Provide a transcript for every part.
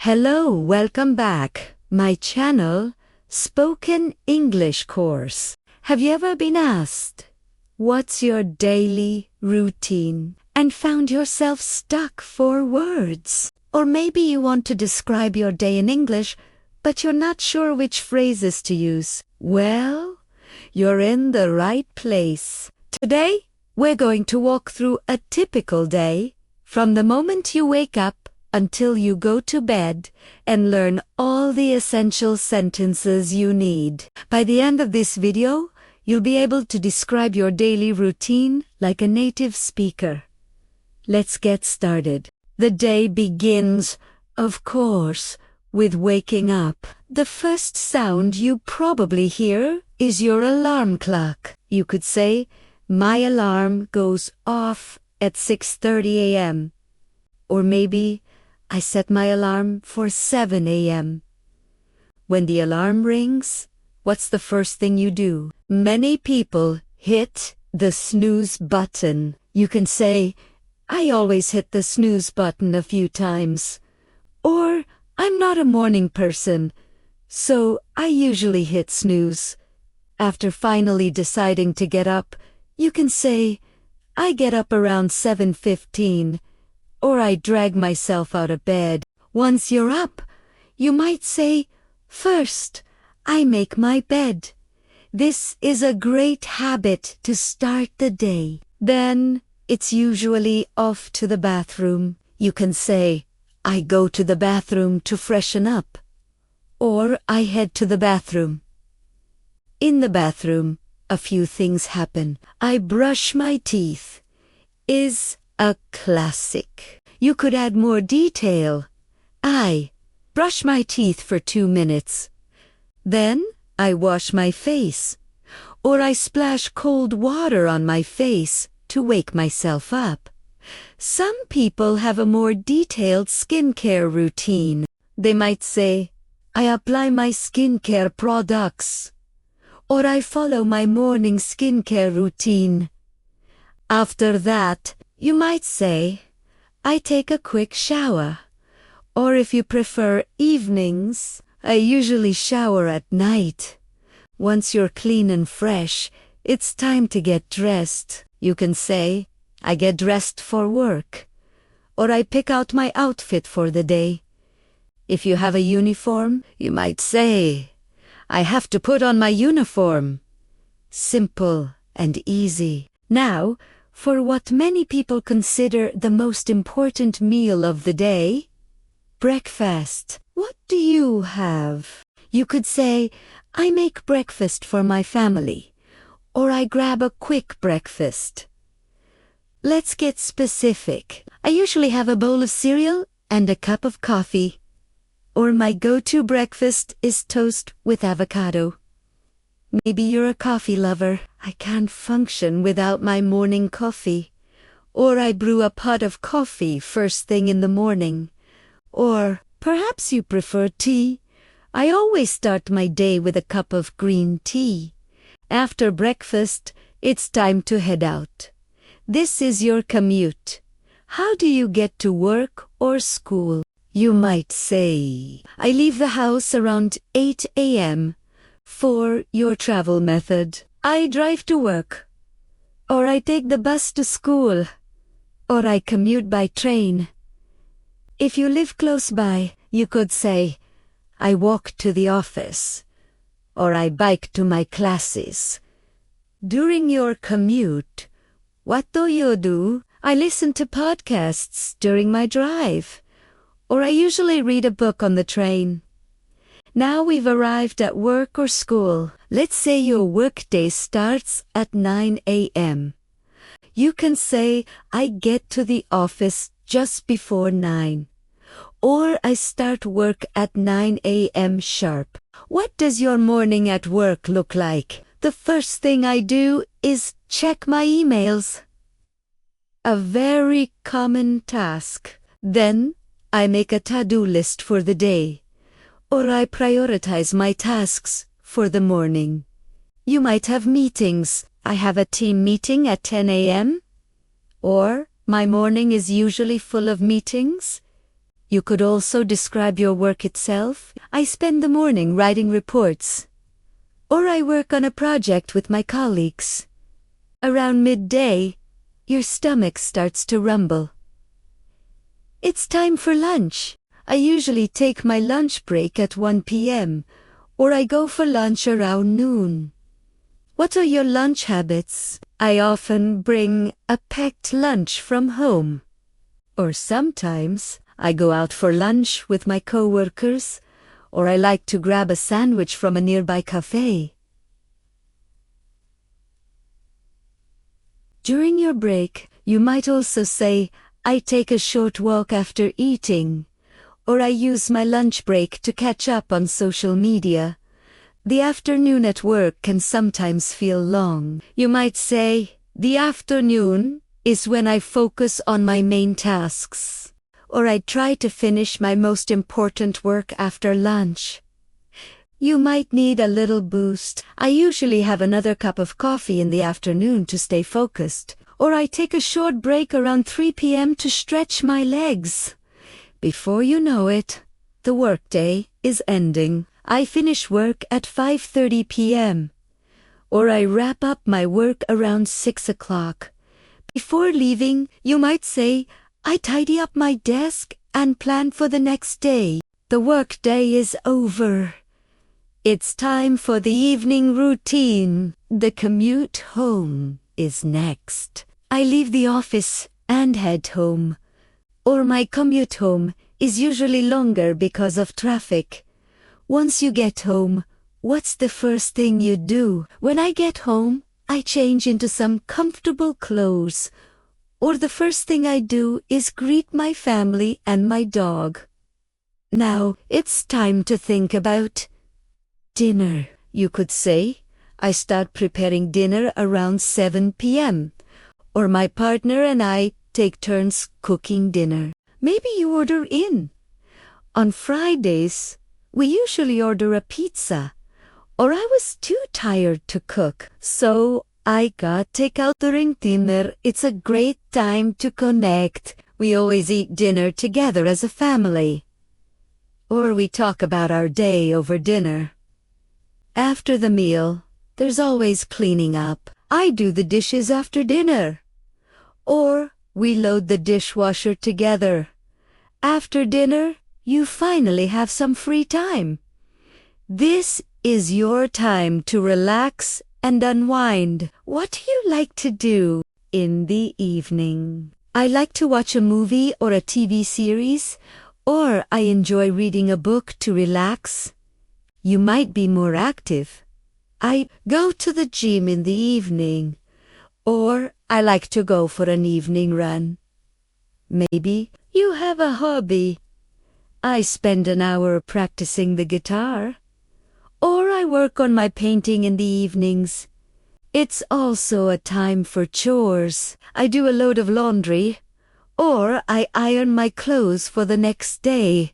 Hello, welcome back. My channel, Spoken English course. Have you ever been asked, what's your daily routine, and found yourself stuck for words? Or maybe you want to describe your day in English, but you're not sure which phrases to use. Well, you're in the right place. Today, we're going to walk through a typical day from the moment you wake up until you go to bed and learn all the essential sentences you need. By the end of this video, you'll be able to describe your daily routine like a native speaker. Let's get started. The day begins, of course, with waking up. The first sound you probably hear is your alarm clock. You could say, my alarm goes off at 6:30 a.m. Or maybe, I set my alarm for 7 a.m. When the alarm rings, what's the first thing you do? Many people hit the snooze button. You can say, I always hit the snooze button a few times. Or, I'm not a morning person, so I usually hit snooze. After finally deciding to get up, you can say, I get up around 7:15. Or I drag myself out of bed. Once you're up, you might say, first, I make my bed. This is a great habit to start the day. Then, it's usually off to the bathroom. You can say, I go to the bathroom to freshen up. Or I head to the bathroom. In the bathroom, a few things happen. I brush my teeth is a classic. You could add more detail. I brush my teeth for 2 minutes. Then I wash my face. Or I splash cold water on my face to wake myself up. Some people have a more detailed skincare routine. They might say, I apply my skincare products. Or I follow my morning skincare routine. After that, you might say, I take a quick shower. Or if you prefer evenings, I usually shower at night. Once you're clean and fresh, it's time to get dressed. You can say, I get dressed for work. Or I pick out my outfit for the day. If you have a uniform, you might say, I have to put on my uniform. Simple and easy. Now, for what many people consider the most important meal of the day, breakfast. What do you have? You could say, I make breakfast for my family, or I grab a quick breakfast. Let's get specific. I usually have a bowl of cereal and a cup of coffee. Or my go-to breakfast is toast with avocado. Maybe you're a coffee lover. I can't function without my morning coffee. Or I brew a pot of coffee first thing in the morning. Or perhaps you prefer tea. I always start my day with a cup of green tea. After breakfast, it's time to head out. This is your commute. How do you get to work or school? You might say, I leave the house around 8 a.m. For your travel method. I drive to work. Or I take the bus to school. Or I commute by train. If you live close by, you could say, I walk to the office. Or I bike to my classes. During your commute, what do you do? I listen to podcasts during my drive. Or I usually read a book on the train. Now we've arrived at work or school. Let's say your workday starts at 9 a.m. You can say, I get to the office just before 9. Or I start work at 9 a.m. sharp. What does your morning at work look like? The first thing I do is check my emails. A very common task. Then I make a to-do list for the day. Or I prioritize my tasks for the morning. You might have meetings. I have a team meeting at 10 a.m. Or my morning is usually full of meetings. You could also describe your work itself. I spend the morning writing reports. Or I work on a project with my colleagues. Around midday, your stomach starts to rumble. It's time for lunch. I usually take my lunch break at 1 p.m. or I go for lunch around noon. What are your lunch habits? I often bring a packed lunch from home. Or sometimes I go out for lunch with my coworkers, or I like to grab a sandwich from a nearby cafe. During your break, you might also say, I take a short walk after eating, or I use my lunch break to catch up on social media. The afternoon at work can sometimes feel long. You might say, the afternoon is when I focus on my main tasks, or I try to finish my most important work after lunch. You might need a little boost. I usually have another cup of coffee in the afternoon to stay focused, or I take a short break around 3 p.m. to stretch my legs. Before you know it, the workday is ending. I finish work at 5:30 p.m. or I wrap up my work around 6 o'clock. Before leaving, you might say, I tidy up my desk and plan for the next day. The workday is over. It's time for the evening routine. The commute home is next. I leave the office and head home. Or my commute home is usually longer because of traffic. Once you get home, what's the first thing you do? When I get home, I change into some comfortable clothes. Or the first thing I do is greet my family and my dog. Now, it's time to think about dinner. You could say, I start preparing dinner around 7 p.m. Or my partner and I take turns cooking dinner. Maybe you order in. On Fridays, we usually order a pizza. Or I was too tired to cook, so I got takeout during dinner. It's a great time to connect. We always eat dinner together as a family. Or we talk about our day over dinner. After the meal, there's always cleaning up. I do the dishes after dinner. Or we load the dishwasher together. After dinner, you finally have some free time. This is your time to relax and unwind. What do you like to do in the evening? I like to watch a movie or a TV series, or I enjoy reading a book to relax. You might be more active. I go to the gym in the evening, or I like to go for an evening run. Maybe you have a hobby. I spend an hour practicing the guitar. Or I work on my painting in the evenings. It's also a time for chores. I do a load of laundry. Or I iron my clothes for the next day.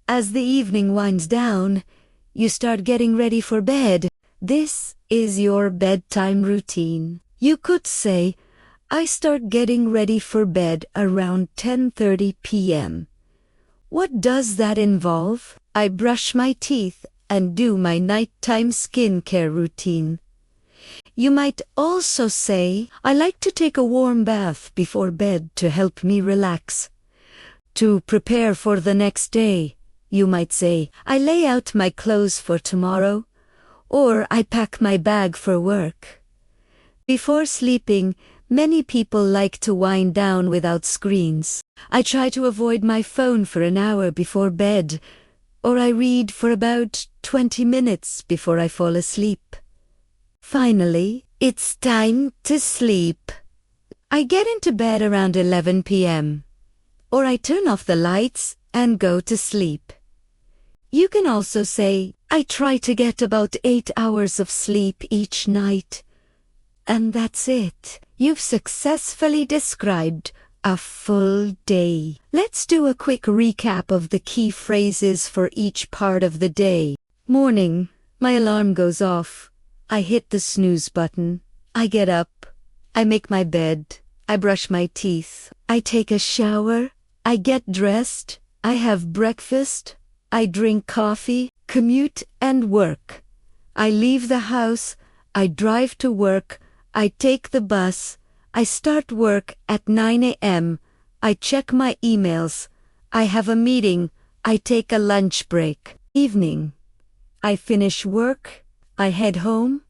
As the evening winds down, you start getting ready for bed. This is your bedtime routine. You could say, I start getting ready for bed around 10:30 p.m. What does that involve? I brush my teeth and do my nighttime skincare routine. You might also say, I like to take a warm bath before bed to help me relax. To prepare for the next day, you might say, I lay out my clothes for tomorrow, or I pack my bag for work. Before sleeping, many people like to wind down without screens. I try to avoid my phone for an hour before bed, or I read for about 20 minutes before I fall asleep. Finally, it's time to sleep. I get into bed around 11 p.m. or I turn off the lights and go to sleep. You can also say, I try to get about 8 hours of sleep each night. And that's it. You've successfully described a full day. Let's do a quick recap of the key phrases for each part of the day. Morning. My alarm goes off. I hit the snooze button. I get up. I make my bed. I brush my teeth. I take a shower. I get dressed. I have breakfast, I drink coffee, commute and work. I leave the house, I drive to work, I take the bus, I start work at 9 a.m., I check my emails, I have a meeting, I take a lunch break. Evening. I finish work, I head home,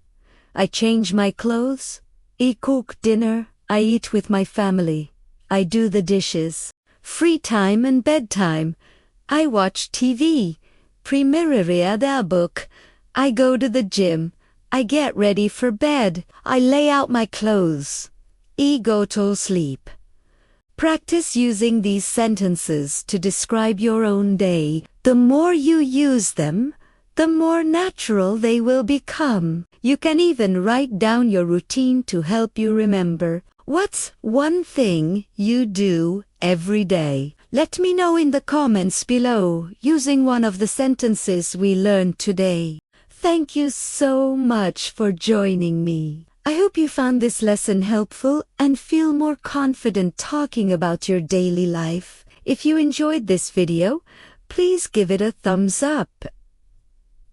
I change my clothes, I cook dinner, I eat with my family, I do the dishes. Free time and bedtime. I watch TV, primeriria the book, I go to the gym, I get ready for bed, I lay out my clothes, I go to sleep. Practice using these sentences to describe your own day. The more you use them, the more natural they will become. You can even write down your routine to help you remember. What's one thing you do every day? Let me know in the comments below using one of the sentences we learned today. Thank you so much for joining me. I hope you found this lesson helpful and feel more confident talking about your daily life. If you enjoyed this video, please give it a thumbs up.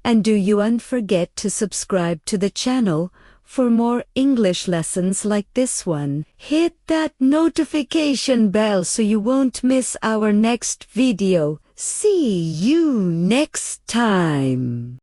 And do you don't forget to subscribe to the channel for more English lessons like this one. Hit that notification bell so you won't miss our next video. See you next time.